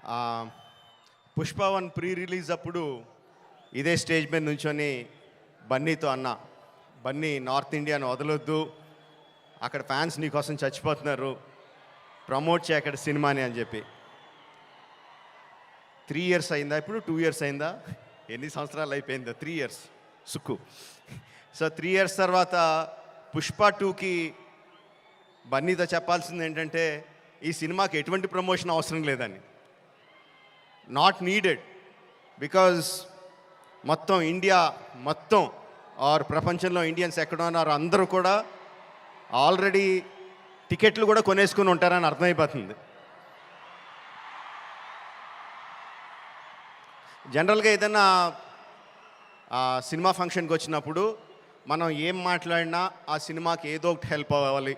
ఆ, Pushpa 1 pre release అప్పుడు ఇదే స్టేజ్ మీద నుంచొని బన్నీతో అన్న, బన్నీ నార్త్ ఇండియాను వదలొద్దు, అక్కడ ఫ్యాన్స్ నీకోసం చచ్చిపోతున్నారు, ప్రమోట్ చేయ అక్కడ సినిమాని అని చెప్పి. 3 years అయిందా, ఇప్పుడు 2 years అయిందా, ఎన్ని సంవత్సరాలు అయిపోయిందా? 3 years సుక్కు. సో 3 years తర్వాత పుష్ప 2కి బన్నీతో చెప్పాల్సింది ఏంటంటే ఈ సినిమాకి ఎటువంటి ప్రమోషన్ అవసరం లేదని. నాట్ నీడెడ్, బికాజ్ మొత్తం ఇండియా మొత్తం ఆర్ ప్రపంచంలో ఇండియన్స్ ఎక్కడ ఉన్నారో అందరూ కూడా ఆల్రెడీ టికెట్లు కూడా కొనేసుకుని ఉంటారని అర్థమైపోతుంది. జనరల్గా ఏదైనా సినిమా ఫంక్షన్కి వచ్చినప్పుడు మనం ఏం మాట్లాడినా ఆ సినిమాకి ఏదో ఒకటి హెల్ప్ అవ్వాలి.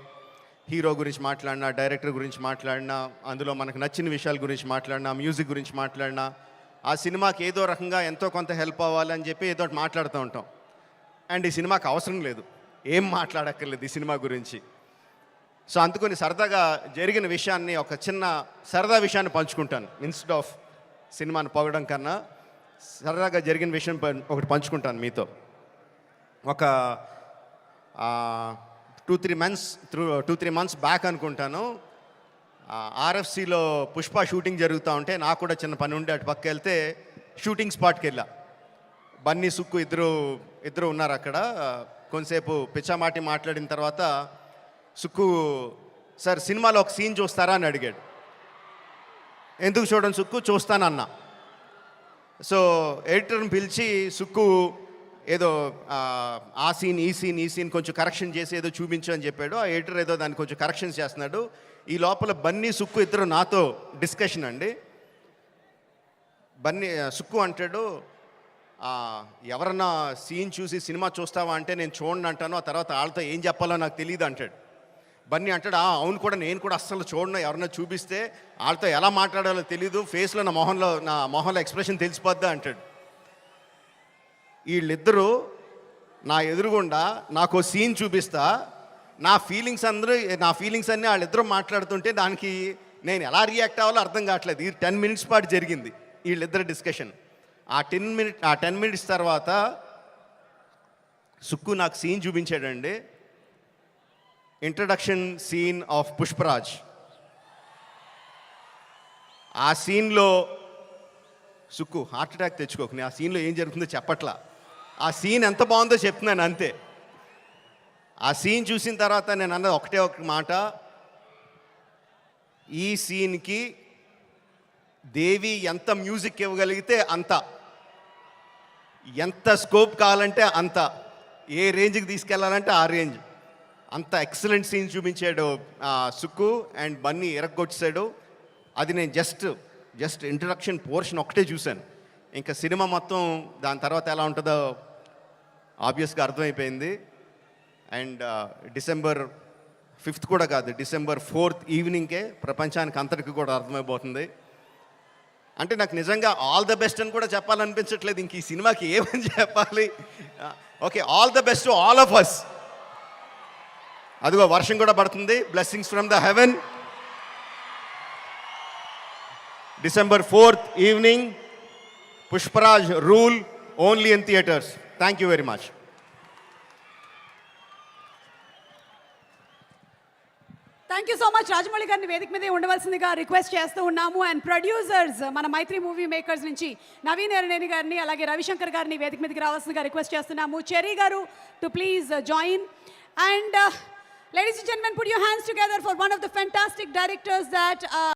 హీరో గురించి మాట్లాడినా, డైరెక్టర్ గురించి మాట్లాడినా, అందులో మనకు నచ్చిన విషయాల గురించి మాట్లాడినా, మ్యూజిక్ గురించి మాట్లాడినా, ఆ సినిమాకి ఏదో రకంగా ఎంతో కొంత హెల్ప్ అవ్వాలని చెప్పి ఏదో ఒకటి మాట్లాడుతూ ఉంటాం. అండ్ ఈ సినిమాకి అవసరం లేదు, ఏం మాట్లాడక్కర్లేదు ఈ సినిమా గురించి. సో అందుకని సరదాగా జరిగిన విషయాన్ని, ఒక చిన్న సరదా విషయాన్ని పంచుకుంటాను. ఇన్స్టెడ్ ఆఫ్ సినిమాని పొగడం కన్నా సరదాగా జరిగిన విషయం ఒకటి పంచుకుంటాను మీతో. ఒక 2-3 months బ్యాక్ అనుకుంటాను, ఆర్ఎఫ్సిలో పుష్ప షూటింగ్ జరుగుతూ ఉంటే నాకు కూడా చిన్న పని ఉండి అటు పక్క వెళ్తే షూటింగ్ స్పాట్కి వెళ్ళా. బన్నీ, సుక్కు ఇద్దరు ఉన్నారు అక్కడ. కొంతసేపు పిచ్చామాటి మాట్లాడిన తర్వాత సుక్కు, సార్ సినిమాలో ఒక సీన్ చూస్తారా అని అడిగాడు. ఎందుకు చూడండి సుక్కు, చూస్తానన్నా. సో ఎడిటర్ని పిలిచి సుక్కు ఏదో ఆ సీన్ ఈ సీన్ కొంచెం కరెక్షన్ చేసి ఏదో చూపించు అని చెప్పాడు. ఆ ఎడిటర్ ఏదో దాన్ని కొంచెం కరెక్షన్స్ చేస్తున్నాడు. ఈ లోపల బన్నీ, సుక్కు ఇద్దరు నాతో డిస్కషన్ అండి. బన్నీ, సుక్కు అంటాడు, ఎవరన్నా సీన్ చూసి సినిమా చూస్తావా అంటే నేను చూడండి అంటాను, ఆ తర్వాత వాళ్ళతో ఏం చెప్పాలో నాకు తెలియదు అంటాడు. బన్నీ అంటాడు, అవును కూడా, నేను కూడా అస్సలు చూడను, ఎవరన్నా చూపిస్తే వాళ్ళతో ఎలా మాట్లాడాలో తెలీదు, ఫేస్లో నా మొహంలో ఎక్స్ప్రెషన్ తెలిసిపోద్దా అంటాడు. వీళ్ళిద్దరూ నా ఎదురుగుండా నాకు సీన్ చూపిస్తా, నా ఫీలింగ్స్ అన్నీ వాళ్ళిద్దరూ మాట్లాడుతుంటే దానికి నేను ఎలా రియాక్ట్ అవ్వాలో అర్థం కావట్లేదు. ఈ 10 minutes పాటు జరిగింది వీళ్ళిద్దరు డిస్కషన్. ఆ 10 minutes తర్వాత సుక్కు నాకు సీన్ చూపించాడండి. Introduction scene of Pushparaj. ఆ సీన్లో సుక్కు హార్ట్ అటాక్ తెచ్చుకోకు, నేను ఆ సీన్లో ఏం జరుగుతుందో చెప్పట్లా, ఆ సీన్ ఎంత బాగుందో చెప్తున్నాను అంతే. ఆ సీన్ చూసిన తర్వాత నేను అన్నది ఒకటే ఒక మాట, ఈ సీన్కి దేవి ఎంత మ్యూజిక్ ఇవ్వగలిగితే అంత, ఎంత స్కోప్ కావాలంటే అంత, ఏ రేంజ్కి తీసుకెళ్లాలంటే ఆ రేంజ్, అంత ఎక్సలెంట్ సీన్ చూపించాడు సుక్కు. అండ్ బన్నీ ఎరగొచ్చాడు. అది నేను జస్ట్ ఇంట్రడక్షన్ పోర్షన్ ఒకటే చూశాను. ఇంకా సినిమా మొత్తం దాని తర్వాత ఎలా ఉంటుందో ఆబ్వియస్గా అర్థమైపోయింది. అండ్ December 5th కూడా కాదు, December 4th ఈవినింగ్కే ప్రపంచానికి అంతటికి కూడా అర్థమైపోతుంది. అంటే నాకు నిజంగా ఆల్ ద బెస్ట్ అని కూడా చెప్పాలనిపించట్లేదు, ఇంక ఈ సినిమాకి ఏమని చెప్పాలి. Okay, all the best to all of us. అదిగో వర్షం కూడా పడుతుంది, blessings from the heaven. December 4th evening, Pushparaj rule, only in theatres. Thank you very much. Thank you so much. Rajamouli గారిని వేదిక మీదే ఉండవలసిందిగా రిక్వెస్ట్ చేస్తూ ఉన్నాము. అండ్ ప్రొడ్యూసర్స్ మన మైత్రి మూవీ మేకర్స్ నుంచి నవీన్ ఎర్నేని గారిని, అలాగే రవిశంకర్ గారిని వేదిక మీదకి రావాల్సిందిగా రిక్వెస్ట్ చేస్తున్నాము. చెరీ గారు to please join. And ladies and gentlemen, put your hands together for one of the fantastic directors that